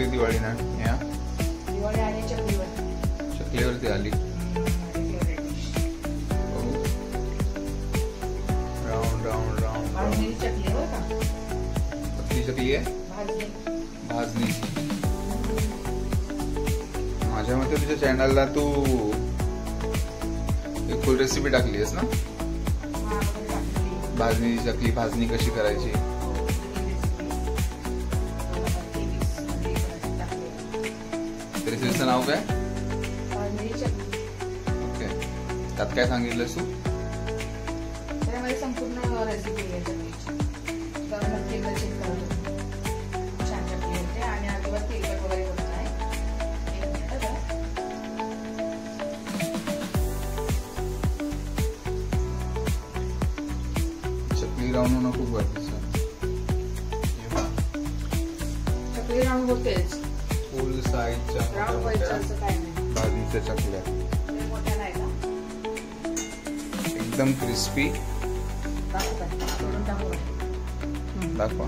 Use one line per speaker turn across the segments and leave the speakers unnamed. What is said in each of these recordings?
कुठली दिवाळी ना या
दिवाळी आली चकलीवर.
चकलीवरती आली. राऊंड राऊंड राऊंड
भाजणी चकली बरं का.
कुठली चकली आहे? भाजणीची. माझ्या मते तुझ्या चॅनलला तू एक फुल रेसिपी टाकली आहेस ना, भाजणीची चकली. भाजणी कशी करायची? रेसिपीचं नाव काय? ओके. त्यात काय सांगितलंस तू?
त्यामध्ये संपूर्ण रेसिपी आहे चकलीची. नक्की एकदा चेक करा. छान चकली होते आणि अजिबात तेलकट वगैरे होत नाही. एक मिनिट बघा.
चकली राऊंड होणं खूप गरजेचं आहे.
चकली राऊंड होतेच.
फुल साईजच्या
राऊंड व्हायचं असं काय नाही.
भाजणीच्या चकल्या
मोठ्या नाही का?
एकदम क्रिस्पी. दाखवा.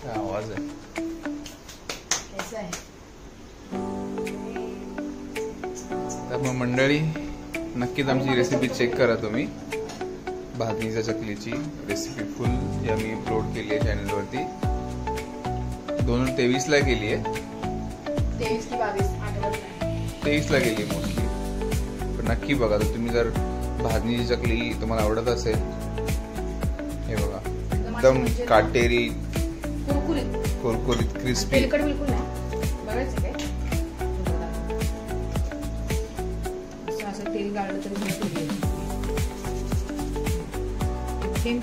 काय आवाज आहे? त्यामुळे मंडळी नक्कीच आमची रेसिपी चेक करा तुम्ही. भाजणीच्या चकलीची रेसिपी फुल या मी अपलोड केली आहे चॅनलवरती. 2023 ला केली आहे.
23 की 22 आठवत नाही.
23 ला गेली मोस्टली. पण नक्की बघा. तर तुम्ही जर भाजणीची चकली तुम्हाला आवडत असेल, हे बघा एकदम काटेरी, कुरकुरीत, क्रिस्पी.
तेलकट बिलकुल नाही. बघायचं काय असं तेल गाळलं तरी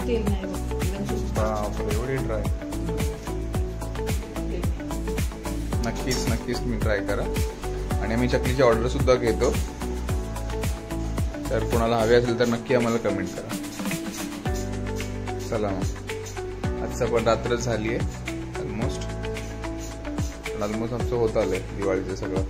तेल नाही.
एवढी ट्राय नक्कीच तुम्ही ट्राय करा. आणि आम्ही चकलीची ऑर्डर सुद्धा घेतो. तर कोणाला हवे असेल तर नक्की आम्हाला कमेंट करा. चला मग आजचा पण रात्र झाली आहे ऑलमोस्ट आमचं होत आलंय दिवाळीचं सगळं.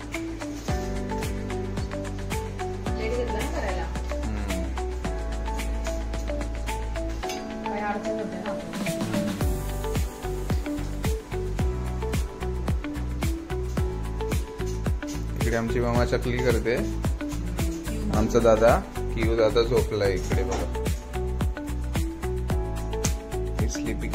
इकडे आमची मामा चकली करते. आमचा दादा किऊ दादा झोपलाय इकडे बघा. स्लीपिंग.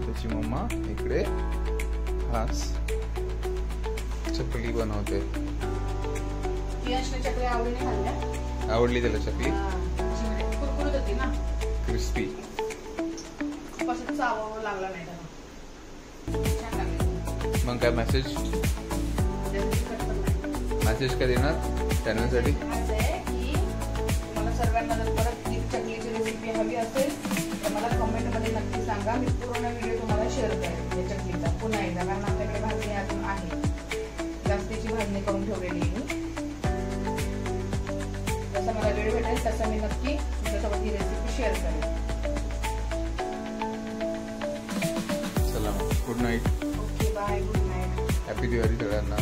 त्याची मम्मा इकडे खास चकली बनवते. आवडली त्याला चकली? क्रिस्पी. मग काय मेसेज काय देणार चॅनलसाठी?
तुम्हाला सर्वांना जर परत चकलीची रेसिपी हवी असेल तर मला कमेंट मध्ये नक्की सांगा. मी पूर्ण व्हिडिओ तुम्हाला शेअर करेन या चकलीचा पुन्हा एकदा. कारण आपल्याकडे भाजणी अजून आहे. जास्तीची भाजणी करून ठेवलेली मी. जसं मला वेळ भेटेल तसं मी नक्की तुमच्यासोबत ही रेसिपी शेअर करेन.
चला good night.
Okay bye. Good night.
Happy Diwali सगळ्यांना.